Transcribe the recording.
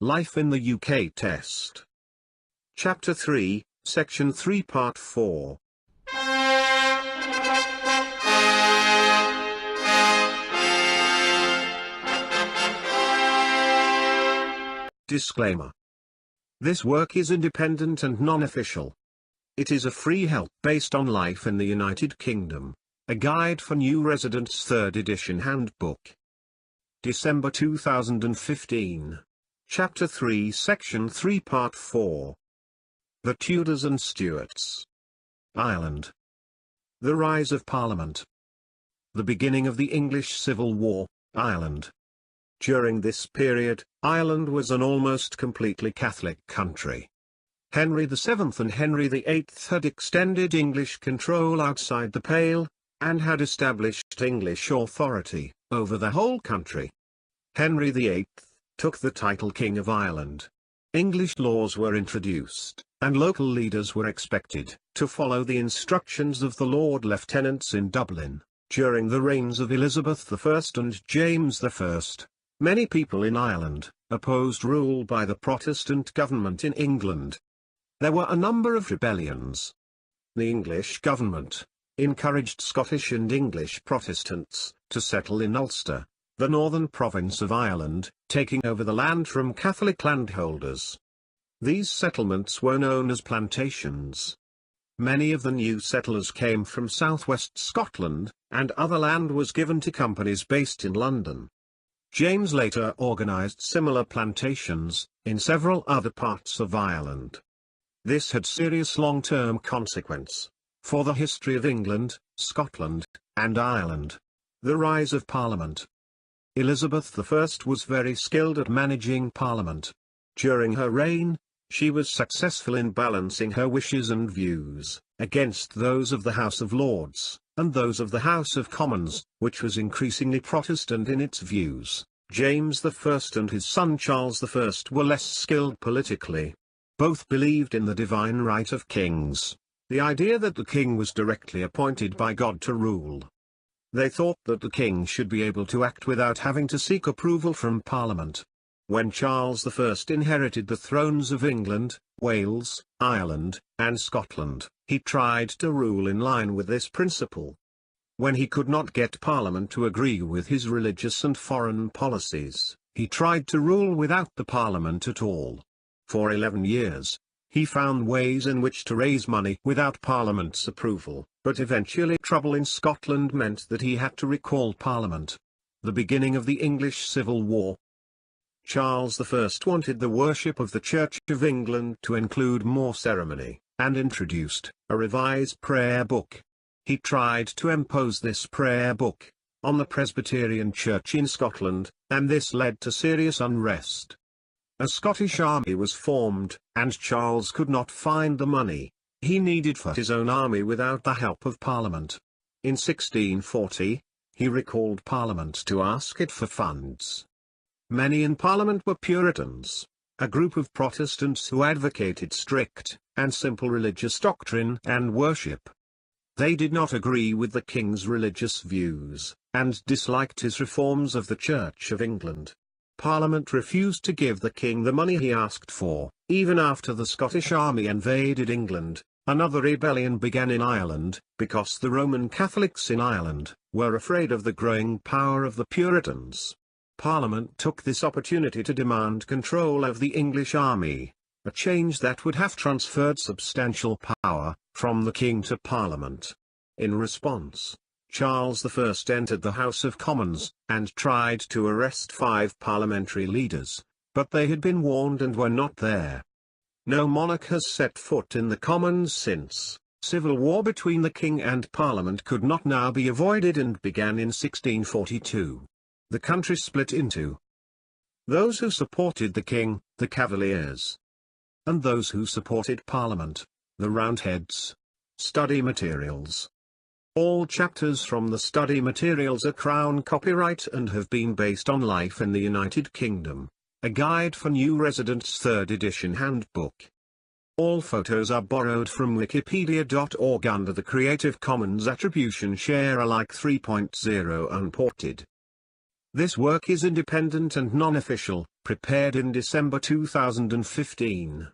Life in the UK Test. Chapter 3, Section 3 Part 4. Disclaimer. This work is independent and non-official. It is a free help based on life in the United Kingdom. A Guide for New Residents 3rd edition Handbook. December 2015. Chapter 3 Section 3 Part 4. The Tudors and Stuarts. Ireland. The rise of Parliament. The beginning of the English Civil War, Ireland. During this period, Ireland was an almost completely Catholic country. Henry VII and Henry VIII had extended English control outside the Pale, and had established English authority over the whole country. Henry VIII took the title King of Ireland. English laws were introduced, and local leaders were expected to follow the instructions of the Lord Lieutenants in Dublin. During the reigns of Elizabeth I and James I, many people in Ireland opposed rule by the Protestant government in England. There were a number of rebellions. The English government encouraged Scottish and English Protestants to settle in Ulster, the northern province of Ireland, taking over the land from Catholic landholders. These settlements were known as plantations. Many of the new settlers came from southwest Scotland, and other land was given to companies based in London. James later organised similar plantations in several other parts of Ireland. This had serious long-term consequence for the history of England, Scotland, and Ireland. The rise of Parliament. Elizabeth I was very skilled at managing Parliament. During her reign, she was successful in balancing her wishes and views against those of the House of Lords, and those of the House of Commons, which was increasingly Protestant in its views. James I and his son Charles I were less skilled politically. Both believed in the divine right of kings, the idea that the king was directly appointed by God to rule. They thought that the king should be able to act without having to seek approval from Parliament. When Charles I inherited the thrones of England, Wales, Ireland, and Scotland, he tried to rule in line with this principle. When he could not get Parliament to agree with his religious and foreign policies, he tried to rule without the Parliament at all. For 11 years, he found ways in which to raise money without Parliament's approval, but eventually trouble in Scotland meant that he had to recall Parliament. The beginning of the English Civil War. Charles I wanted the worship of the Church of England to include more ceremony, and introduced a revised prayer book. He tried to impose this prayer book on the Presbyterian Church in Scotland, and this led to serious unrest. A Scottish army was formed, and Charles could not find the money he needed for his own army without the help of Parliament. In 1640, he recalled Parliament to ask it for funds. Many in Parliament were Puritans, a group of Protestants who advocated strict and simple religious doctrine and worship. They did not agree with the king's religious views, and disliked his reforms of the Church of England. Parliament refused to give the king the money he asked for, even after the Scottish army invaded England. Another rebellion began in Ireland, because the Roman Catholics in Ireland were afraid of the growing power of the Puritans. Parliament took this opportunity to demand control of the English army, a change that would have transferred substantial power from the king to Parliament. In response, Charles I entered the House of Commons, and tried to arrest 5 parliamentary leaders, but they had been warned and were not there. No monarch has set foot in the Commons since. Civil war between the king and Parliament could not now be avoided and began in 1642. The country split into those who supported the king, the Cavaliers, and those who supported Parliament, the Roundheads. Study materials. All chapters from the study materials are Crown copyright and have been based on life in the United Kingdom. A Guide for New Residents 3rd edition Handbook. All photos are borrowed from wikipedia.org under the Creative Commons Attribution Share Alike 3.0 unported. This work is independent and non-official, prepared in December 2015.